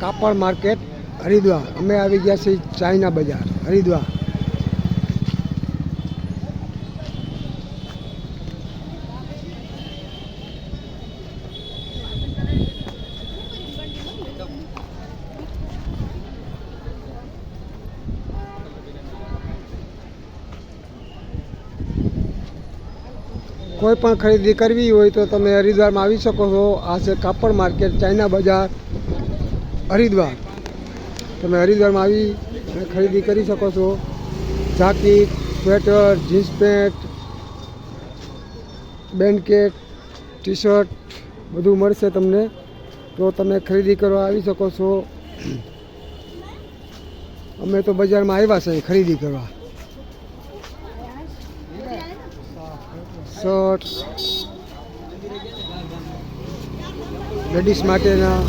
કાપડ માર્કેટ હરિદ્વાર. અમે આવી ગયા છીએ ચાઇના બજાર હરિદ્વાર. કોઈ પણ ખરીદી કરવી હોય તો તમે હરિદ્વારમાં આવી શકો છો. આ છે કાપડ માર્કેટ ચાઇના બજાર હરિદ્વાર. તમે હરિદ્વારમાં આવી અને ખરીદી કરી શકો છો. જાકીટ, સ્વેટર, જીન્સ પેન્ટ, બેન્ડકેટ, ટી શર્ટ બધું મળશે તમને. તો તમે ખરીદી કરવા આવી શકો છો. અમે તો બજારમાં આવ્યા છીએ ખરીદી કરવા. શર્ટ લેડીઝ માટેના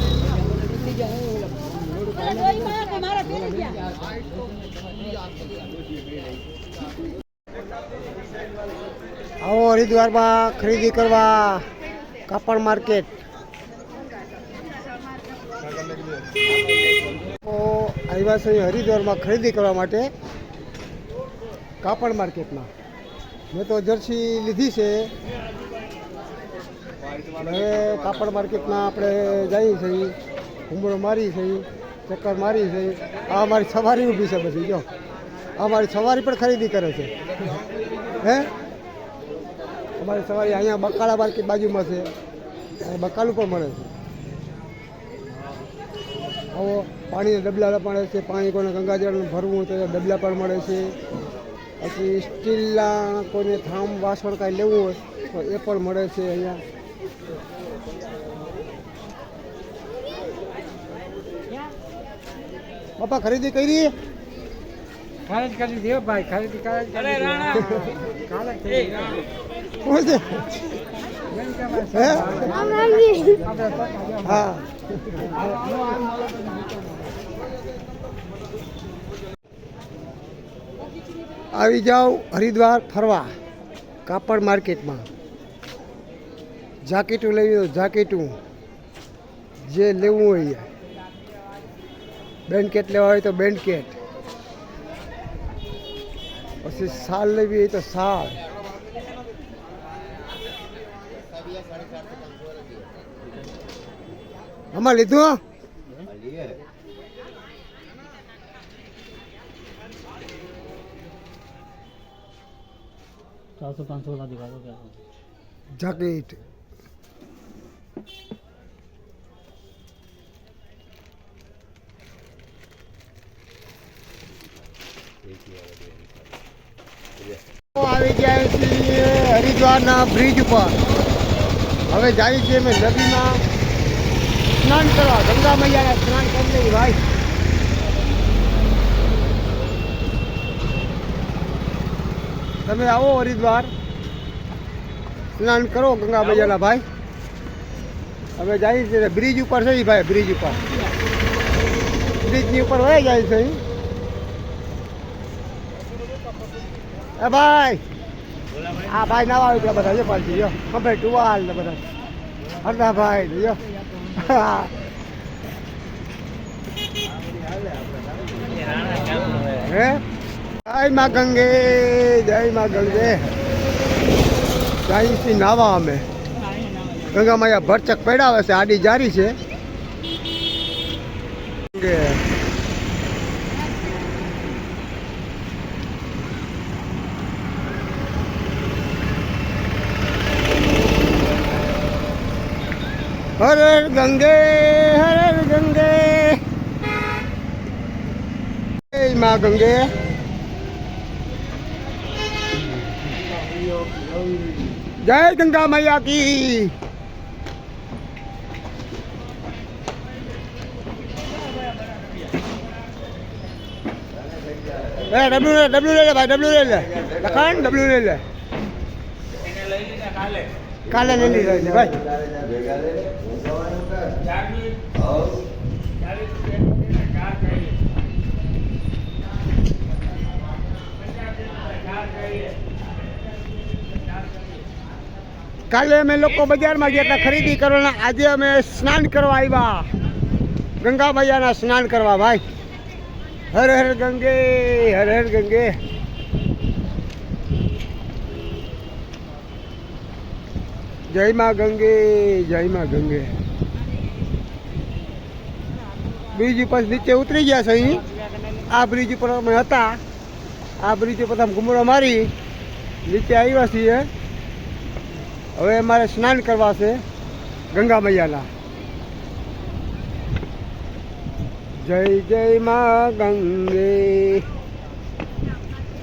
આવો હરિદ્વારમાં ખરીદી કરવા કાપડ માર્કેટ. આવ્યા છે હરિદ્વારમાં ખરીદી કરવા માટે કાપડ માર્કેટમાં. મેં તો જર્સી લીધી છે. હવે કાપડ માર્કેટમાં આપણે જઈએ છીએ, ઘૂમરો મારી છે, ચક્કર મારી છે. આ અમારી સવારી ઊભી છે બધી. જો આ અમારી સવારી પણ ખરીદી કરે છે. હે અમારી સવારી અહીંયા બકાલા માર્કેટ બાજુમાં છે. બકાલું પણ મળે છે. આવો પાણીના ડબલા મળે છે. પાણી કોને ગંગાજળનું ભરવું તો ડબલા પણ મળે છે. પછી સ્ટીલના કોઈને થામ વાસણ કાંઈ લેવું હોય તો એ પણ મળે છે અહીંયા. બાપા ખરીદી કરી? ખરીદ કરી દે ભાઈ, ખરીદી કરે. હા આવી જાઓ હરિદ્વાર ફરવા કાપડ માર્કેટમાં. જાકીટું લેવી હોય જાકીટું, જે લેવું હોય. બેન્ડકેટ લેવા હોય તો બેન્ડકેટ, પછી શાલ લેવી હોય તો શાલ. આમાં લીધું 400-500 वाला दिखा दो क्या जाकेट. આવી ગયા છીએ હરિદ્વારના બ્રિજ ઉપર. હવે જાય છે અમે નદીમાં સ્નાન કરવા. ગંગા મૈયાના સ્નાન કરી લઈએ ભાઈ. તમે આવો હરિદ્વાર, સ્નાન કરો ગંગા મૈયાના ભાઈ. હવે જાય છે બ્રિજ ઉપર છે ભાઈ. બ્રિજ ઉપર, બ્રિજની ઉપર વહી જાય છે. એ ભાઈ આ ભાઈ નાવા આવી બધા જો પાછી જો ખબર ટુવાલ ને બધા હરદા ભાઈ જો. હે જય માં ગંગે, જય માં ગંગે. જાય નાવા અમે. ગંગા માયા ભરચક પડાવે છે, આડી જારી છે. હર ગંગે હર ગંગે, જય માં ગંગે. જય ગંગા मैया की. डब्ल्यू ले ले भाई, डब्ल्यू ले ले लखन, डब्ल्यू ले ले. काले ले ली भाई. કાલે અમે લોકો બજારમાં ગયા હતા ખરીદી કરવાના. આજે અમે સ્નાન કરવા આવ્યા. ગંગા મૈયાના સ્નાન કરવા ભાઈ. હર હર ગંગે, હર હર ગંગે. જય માં ગંગે, જય માં ગંગે. બ્રિજ ઉપર નીચે ઉતરી ગયા છે અહીં. આ બ્રિજ ઉપર અમે હતા. આ બ્રિજ ઉપર અમે ઘૂમરો મારી નીચે આવ્યા છીએ. હવે અમારે સ્નાન કરવા છે ગંગા મૈયાના. જય જય માં ગંગે.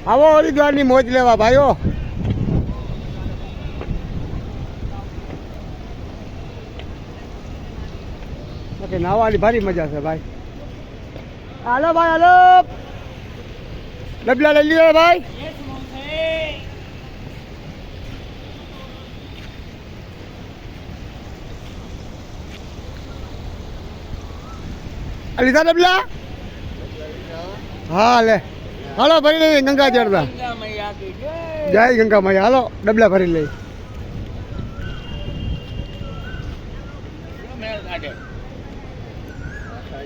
આવો હરિદ્વારની મોજ લેવા ભાઈઓ. નાવાની ભારી મજા છે ભાઈ. હાલો ભાઈ હાલો. ડબલા લઈ લ્યો ભાઈ. લીધા ડબલા? હા લે હાલો ભરી લઈએ ગંગા જળના. જય ગંગા મૈયા. હાલો ડબલા ભરી લઈ.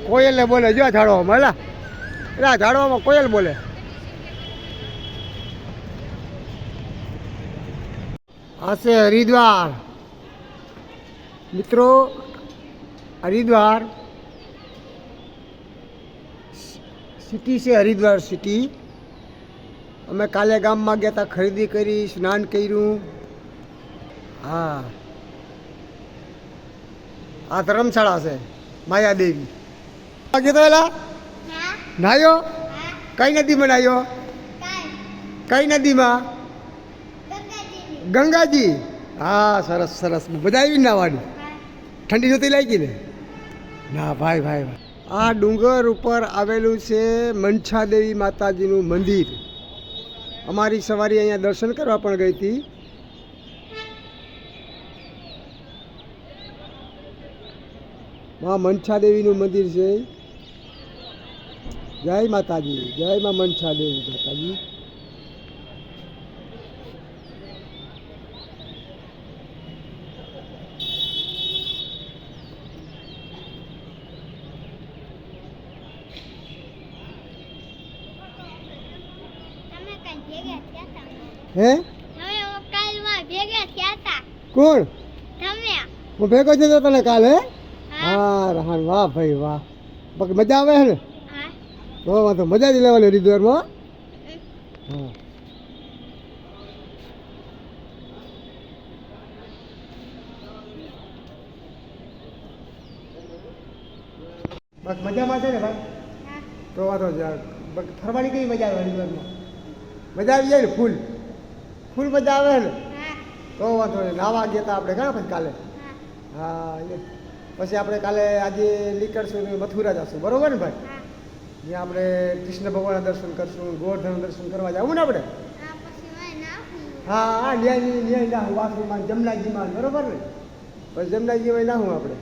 કોયલ ને બોલે જો ઝાડવામાં. એલા એલા ઝાડવામાં કોયલ બોલે. આ છે હરિદ્વાર મિત્રો. હરિદ્વાર સિટી છે, હરિદ્વાર સિટી. અમે કાલે ગામમાં ગયા હતા, ખરીદી કરી, સ્નાન કર્યું. હા આ ધર્મશાળા છે માયાદેવી. ગયો તો એલા નાયો? કઈ નદીમાં નાયો? કઈ નદીમાં? ગંગાજી. હા સરસ સરસ. બધા આવી નાવાની. ઠંડી નહોતી લાગી ને? ના ભાઈ ભાઈ ભાઈ. આ ડુંગર ઉપર આવેલું છે મનછાદેવી માતાજીનું મંદિર. અમારી સવારી અહીંયા દર્શન કરવા પણ ગઈ હતી. માં મનછાદેવીનું મંદિર છે. જય માતાજી, જય માં મનછાદેવી માતાજી. હે કોણ? હું ભેગો થયો તને કાલે. હા રહાન વાહ ભાઈ વાહ. બાકી મજા આવે છે ને? તો વાંધો મજા જ લેવાની હરિદ્વારમાં. હા બસ મજામાં છે ને ભાઈ? તો વાંધો ફરવાની કઈ મજા આવે હરિદ્વારમાં? મજા આવી જાય ને? ફૂલ ફૂલ મજા આવે ને? તો વાંધો નહીં. નાવા ગયા હતા આપણે ઘણા પછી કાલે. હા પછી આપણે કાલે આજે નીકળશું ને મથુરા જશું, બરોબર ને ભાઈ? જ્યાં આપણે કૃષ્ણ ભગવાનના દર્શન કરશું, ગોવર્ધન દર્શન કરવા જવું ને આપણે. હા હા ન્યાય ન્યાય ના હું વાસુમાં જમનાજીમાં, બરોબર ને? પછી જમનાજીમાં ના હું આપણે